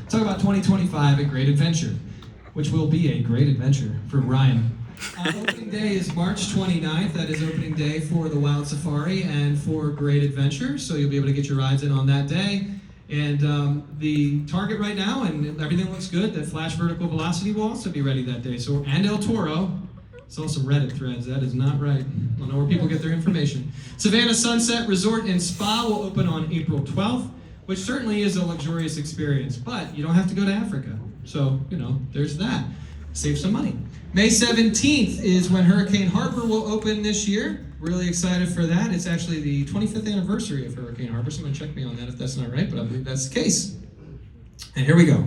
Talk about 2025 at Great Adventure, which will be a great adventure for Ryan. Opening day is March 29th. That is opening day for the Wild Safari and for Great Adventure. So you'll be able to get your rides in on that day. And the target right now, and everything looks good, that Flash Vertical Velocity will also be ready that day. So, and El Toro. Saw some Reddit threads. That is not right. I don't know where people get their information. Savannah Sunset Resort and Spa will open on April 12th, which certainly is a luxurious experience, but you don't have to go to Africa. So, there's that. Save some money. May 17th is when Hurricane Harbor will open this year. Really excited for that. It's actually the 25th anniversary of Hurricane Harbor. Someone check me on that if that's not right, but I believe that's the case. And here we go.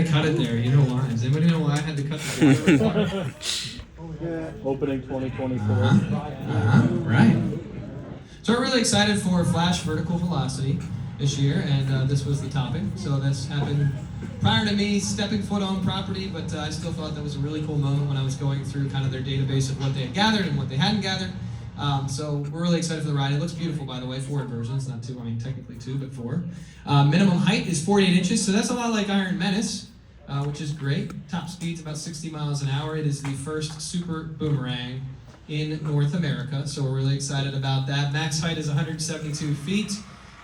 Cut it there. You know why? Does anybody know why I had to cut the video? Opening 2024. Right. So we're really excited for Flash Vertical Velocity this year, and this was the topic. So that's happened prior to me stepping foot on property, but I still thought that was a really cool moment when I was going through kind of their database of what they had gathered and what they hadn't gathered. So we're really excited for the ride. It looks beautiful, by the way. 4 inversions, not 2. I mean, technically 2, but 4. Minimum height is 48 inches, so that's a lot like Iron Menace. Which is great. Top speed's about 60 miles an hour. It is the first super boomerang in North America, so we're really excited about that. Max height is 172 feet.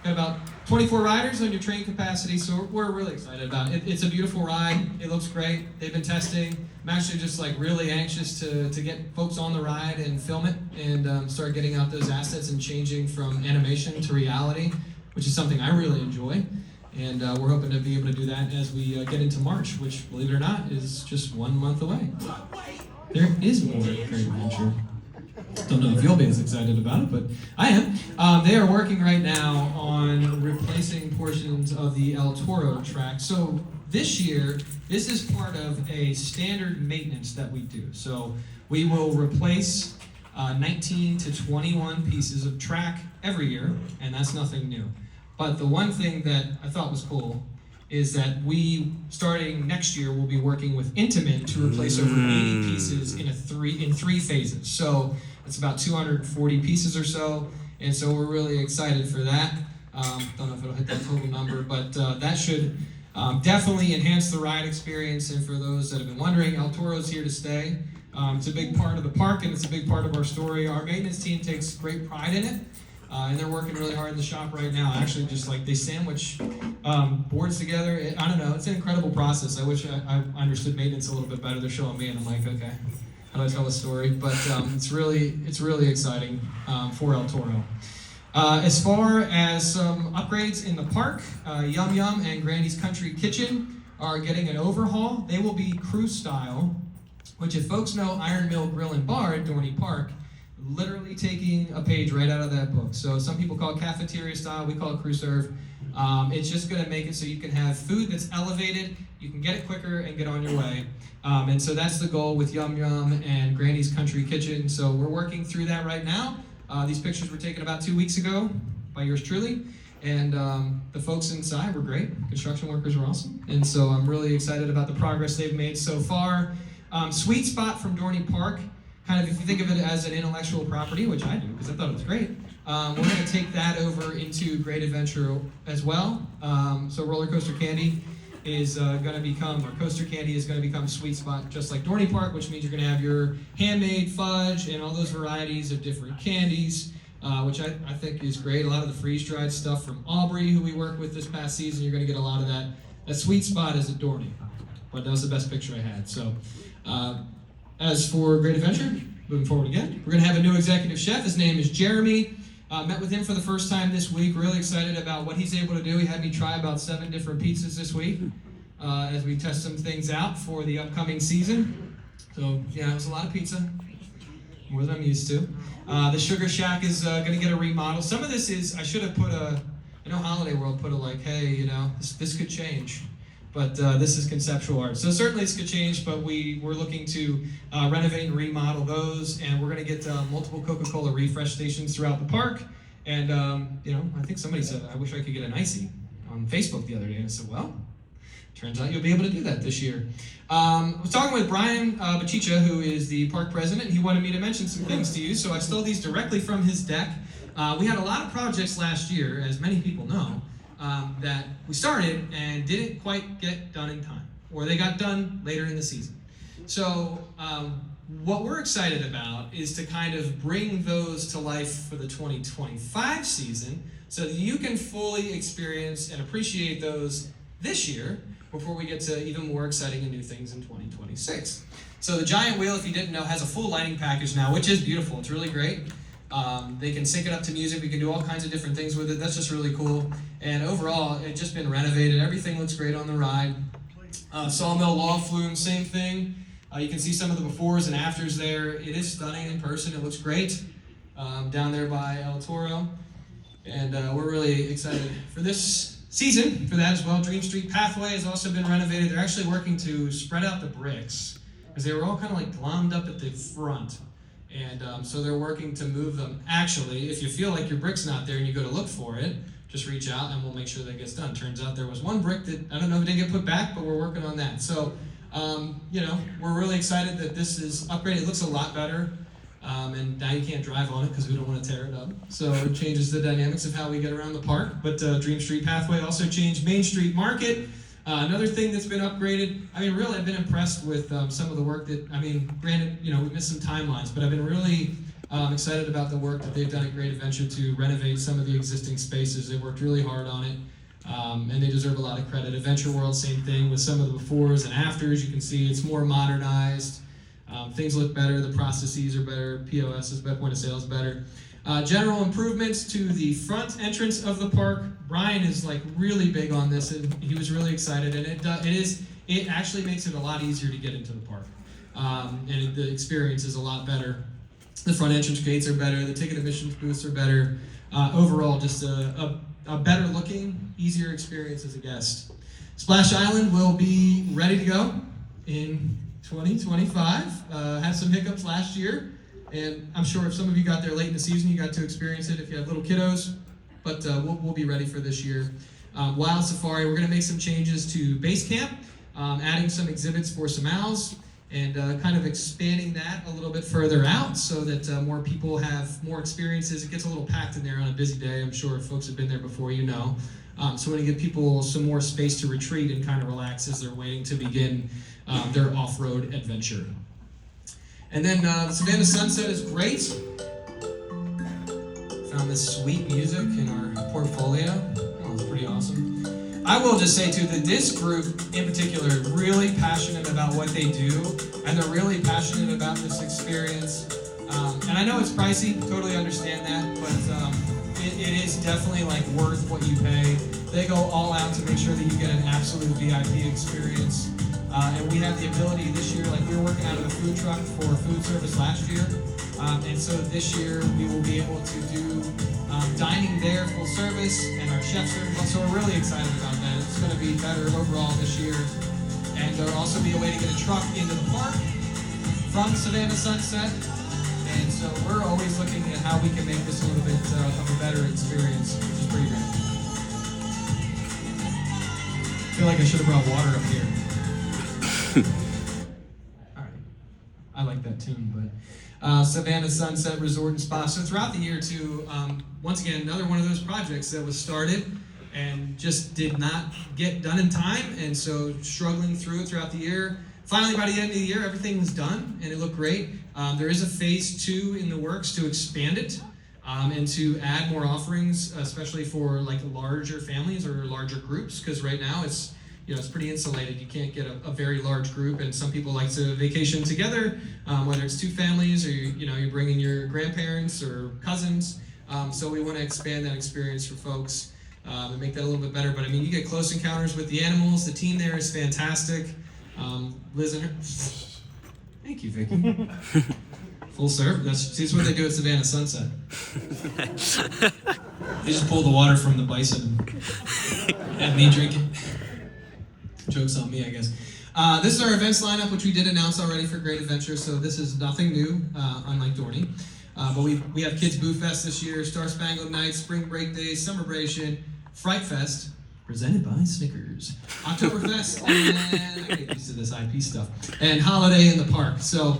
Got about 24 riders on your train capacity, so we're really excited about it. It's a beautiful ride. It looks great. They've been testing. I'm actually just really anxious to get folks on the ride and film it and start getting out those assets and changing from animation to reality, which is something I really enjoy. And we're hoping to be able to do that as we get into March, which, believe it or not, is just 1 month away. There is more at Great Adventure. Don't know if you'll be as excited about it, but I am. They are working right now on replacing portions of the El Toro track. So this year, this is part of a standard maintenance that we do. So we will replace 19 to 21 pieces of track every year, and that's nothing new. But the one thing that I thought was cool is that we, starting next year, will be working with Intamin to replace over 80 pieces in 3 phases. So it's about 240 pieces or so, and so we're really excited for that. Don't know if it'll hit that total number, but that should definitely enhance the ride experience. And for those that have been wondering, El Toro's here to stay. It's a big part of the park, and it's a big part of our story. Our maintenance team takes great pride in it. And they're working really hard in the shop right now. Actually, just they sandwich boards together. I don't know. It's an incredible process. I wish I understood maintenance a little bit better. They're showing me, and I'm like, okay, how do I tell a story? But it's really exciting for El Toro. As far as some upgrades in the park, Yum Yum and Granny's Country Kitchen are getting an overhaul. They will be cruise style, which if folks know Iron Mill Grill and Bar at Dorney Park, literally taking a page right out of that book. So some people call it cafeteria style, we call it crew serve. It's just gonna make it so you can have food that's elevated, you can get it quicker and get on your way. And so that's the goal with Yum Yum and Granny's Country Kitchen. So we're working through that right now. These pictures were taken about 2 weeks ago by yours truly. And the folks inside were great. Construction workers were awesome. And so I'm really excited about the progress they've made so far. Sweet Spot from Dorney Park. Kind of, if you think of it as an intellectual property, which I do because I thought it was great, we're going to take that over into Great Adventure as well. So Roller Coaster Candy is going to become, or Coaster Candy is going to become Sweet Spot, just like Dorney Park, which means you're going to have your handmade fudge and all those varieties of different candies, which I think is great. A lot of the freeze-dried stuff from Aubrey, who we worked with this past season, you're going to get a lot of that. That Sweet Spot is at Dorney. but that was the best picture I had. So as for Great Adventure, moving forward again, we're going to have a new executive chef. His name is Jeremy. Met with him for the first time this week. Really excited about what he's able to do. He had me try about 7 different pizzas this week as we test some things out for the upcoming season. So yeah, it was a lot of pizza, more than I'm used to. The Sugar Shack is going to get a remodel. Some of this is, I should have put I know Holiday World put a like, hey, you know, this could change. But this is conceptual art. So certainly this could change, but we're looking to renovate and remodel those, and we're going to get multiple Coca-Cola refresh stations throughout the park. And, you know, I think somebody said, I wish I could get an icy on Facebook the other day. And I said, well, turns out you'll be able to do that this year. I was talking with Brian Bachicha, who is the park president. He wanted me to mention some things to you, so I stole these directly from his deck. We had a lot of projects last year, as many people know, that we started and didn't quite get done in time, or they got done later in the season. So what we're excited about is to kind of bring those to life for the 2025 season so that you can fully experience and appreciate those this year before we get to even more exciting and new things in 2026. So the giant wheel, if you didn't know, has a full lighting package now, which is beautiful. It's really great. They can sync it up to music. We can do all kinds of different things with it. That's just really cool. And overall, it's just been renovated. Everything looks great on the ride. Sawmill log flume, same thing. You can see some of the befores and afters there. It is stunning in person. It looks great down there by El Toro. And we're really excited for this season for that as well. Dream Street Pathway has also been renovated. They're actually working to spread out the bricks because they were all kind of like glommed up at the front. And so they're working to move them. Actually, if you feel like your brick's not there and you go to look for it, just reach out and we'll make sure that gets done. Turns out there was one brick that, I don't know if it didn't get put back, but we're working on that. So, you know, we're really excited that this is upgraded. It looks a lot better. And now you can't drive on it because we don't want to tear it up. So it changes the dynamics of how we get around the park. But Dream Street Pathway also changed Main Street Market. Another thing that's been upgraded, I mean, really, I've been impressed with some of the work that, I mean, granted, you know, we missed some timelines, but I've been really excited about the work that they've done at Great Adventure to renovate some of the existing spaces. They worked really hard on it, and they deserve a lot of credit. Adventure World, same thing with some of the befores and afters. You can see it's more modernized. Things look better, the processes are better, POS is better, point of sale is better. General improvements to the front entrance of the park. Brian is like really big on this, and he was really excited. And it actually makes it a lot easier to get into the park, and the experience is a lot better. The front entrance gates are better. The ticket admissions booths are better. Overall, just a better looking, easier experience as a guest. Splash Island will be ready to go in 2025. Had some hiccups last year. And I'm sure if some of you got there late in the season, you got to experience it if you have little kiddos. But we'll be ready for this year. Wild Safari, we're going to make some changes to base camp, adding some exhibits for some owls, and kind of expanding that a little bit further out so that more people have more experiences. It gets a little packed in there on a busy day. I'm sure if folks have been there before, you know. So we're going to give people some more space to retreat and kind of relax as they're waiting to begin their off-road adventure. And then Savannah Sunset is great. Found this sweet music in our portfolio. Oh, it's pretty awesome. I will just say too that this group in particular is really passionate about what they do, and they're really passionate about this experience. And I know it's pricey, totally understand that, but it is definitely like worth what you pay. They go all out to make sure that you get an absolute VIP experience. And we have the ability this year, like we were working out of a food truck for food service last year. And so this year we will be able to do dining there, full service, and our chefs are, so we're really excited about that. It's going to be better overall this year. And there'll also be a way to get a truck into the park from Savannah Sunset. And so we're always looking at how we can make this a little bit of a better experience, which is pretty great. I feel like I should have brought water up here. All right, I like that tune, but Savannah Sunset Resort and Spa. So throughout the year too, once again, another one of those projects that was started and just did not get done in time, and so struggling through it throughout the year. Finally, by the end of the year, everything was done and it looked great. There is a phase 2 in the works to expand it and to add more offerings, especially for like larger families or larger groups, because right now it's it's pretty insulated. You can't get a very large group, and some people like to vacation together, whether it's two families or you're bringing your grandparents or cousins. So we want to expand that experience for folks and make that a little bit better. But I mean, you get close encounters with the animals. The team there is fantastic. Liz and her. Thank you, Vicky. Full serve. That's what they do at Savannah Sunset. They just pull the water from the bison and have me drink it. Joke's on me, I guess. This is our events lineup, which we did announce already for Great Adventure, so this is nothing new, unlike Dorney. But we have Kids Boo Fest this year, Star Spangled Night, Spring Break Days, Summerbration, Fright Fest, presented by Snickers, Oktoberfest, and I get used to this IP stuff, and Holiday in the Park. So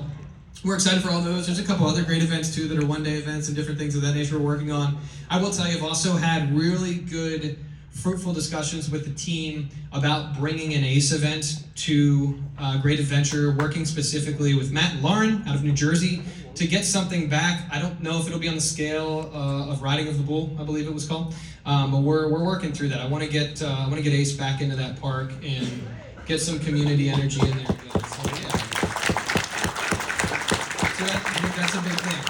we're excited for all those. There's a couple other great events too that are one-day events and different things of that nature we're working on. I will tell you, I've also had really good, fruitful discussions with the team about bringing an ACE event to Great Adventure, working specifically with Matt and Lauren out of New Jersey to get something back. I don't know if it'll be on the scale of Riding of the Bull, I believe it was called, but we're working through that. I want to get ACE back into that park and get some community energy in there again. So yeah, so I think that's a big thing.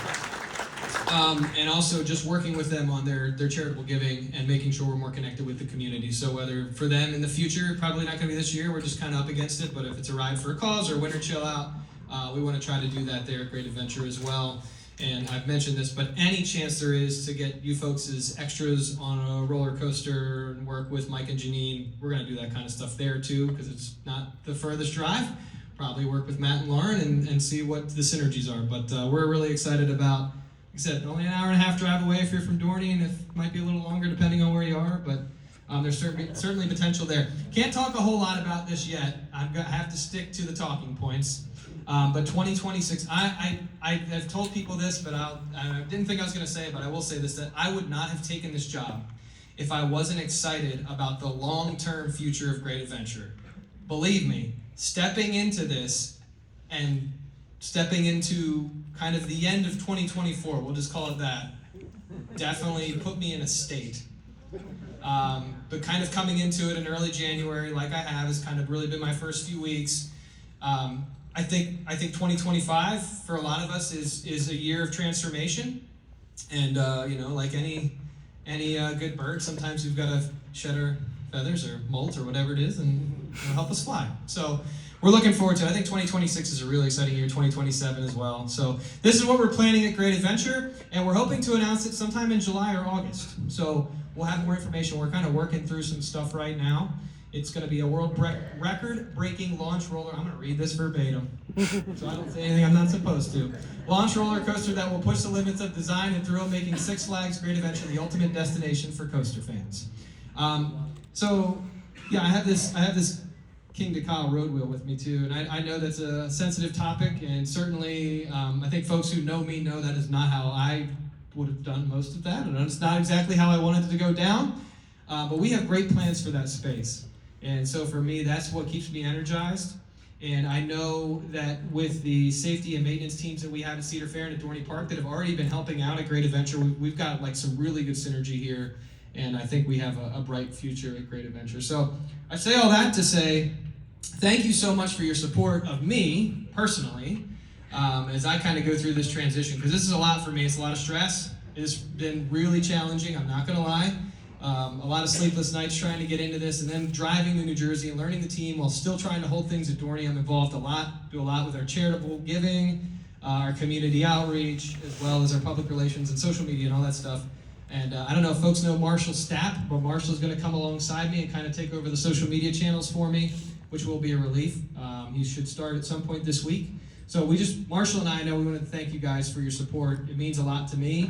And also just working with them on their charitable giving and making sure we're more connected with the community. So whether for them in the future, probably not going to be this year, we're just kind of up against it, but if it's a ride for a cause or winter chill out, we want to try to do that there at Great Adventure as well. And I've mentioned this, but any chance there is to get you folks as extras on a roller coaster and work with Mike and Janine, we're going to do that kind of stuff there too, because it's not the furthest drive. Probably work with Matt and Lauren and see what the synergies are. But we're really excited about, like I said, only an hour and a half drive away if you're from Dorney, and it might be a little longer depending on where you are, but there's certainly potential there. Can't talk a whole lot about this yet. I have to stick to the talking points. But 2026, I have told people this, but I didn't think I was going to say it, but I will say this, that I would not have taken this job if I wasn't excited about the long-term future of Great Adventure. Believe me, stepping into this and stepping into kind of the end of 2024, we'll just call it that, definitely put me in a state. But kind of coming into it in early January, like I have, has kind of really been my first few weeks. I think 2025 for a lot of us is a year of transformation, and like any good bird, sometimes we've got to shed our feathers or molt or whatever it is, and help us fly. So we're looking forward to it. I think 2026 is a really exciting year, 2027 as well. So this is what we're planning at Great Adventure, and we're hoping to announce it sometime in July or August. So we'll have more information. We're kind of working through some stuff right now. It's going to be a world record-breaking launch roller. I'm going to read this verbatim, so I don't say anything I'm not supposed to. Launch roller coaster that will push the limits of design and thrill, making Six Flags Great Adventure the ultimate destination for coaster fans. So yeah, I have this King to Kyle road wheel with me too, and I know that's a sensitive topic, and certainly I think folks who know me know that is not how I would have done most of that, and it's not exactly how I wanted it to go down, but we have great plans for that space. And so for me, that's what keeps me energized. And I know that with the safety and maintenance teams that we have at Cedar Fair and at Dorney Park that have already been helping out at Great Adventure, we've got like some really good synergy here. And I think we have a bright future at Great Adventure. So I say all that to say, thank you so much for your support of me, personally, as I kind of go through this transition. Because this is a lot for me. It's a lot of stress. It's been really challenging, I'm not going to lie. A lot of sleepless nights trying to get into this, and then driving to New Jersey and learning the team while still trying to hold things at Dorney. I'm involved a lot, do a lot with our charitable giving, our community outreach, as well as our public relations and social media and all that stuff. And I don't know if folks know Marshall Stapp, but Marshall's going to come alongside me and kind of take over the social media channels for me, which will be a relief. He should start at some point this week. So Marshall and I know we want to thank you guys for your support. It means a lot to me.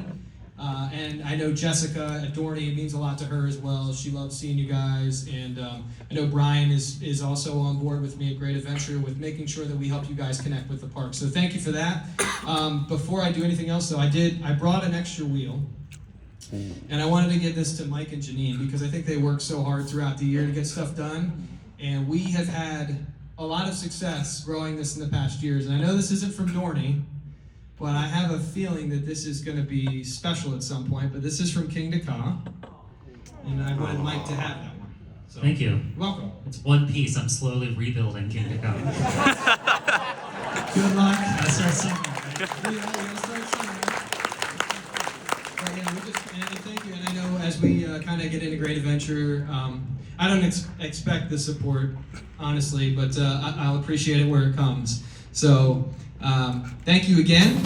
And I know Jessica at Dorney, it means a lot to her as well. She loves seeing you guys. And I know Brian is also on board with me at Great Adventure with making sure that we help you guys connect with the park. So thank you for that. Before I do anything else though, I brought an extra wheel. And I wanted to give this to Mike and Janine because I think they work so hard throughout the year to get stuff done. And we have had a lot of success growing this in the past years. And I know this isn't from Dorney, but I have a feeling that this is going to be special at some point. But this is from King to Ka, and I wanted Mike to have that one. So, thank you. Welcome. It's one piece. I'm slowly rebuilding Kingdom Come. Good luck. Gotta start somewhere. Right? Yeah, you gotta start somewhere. But yeah, and thank you. And I know as we kind of get into Great Adventure, I don't expect the support, honestly, but I'll appreciate it where it comes. So thank you again.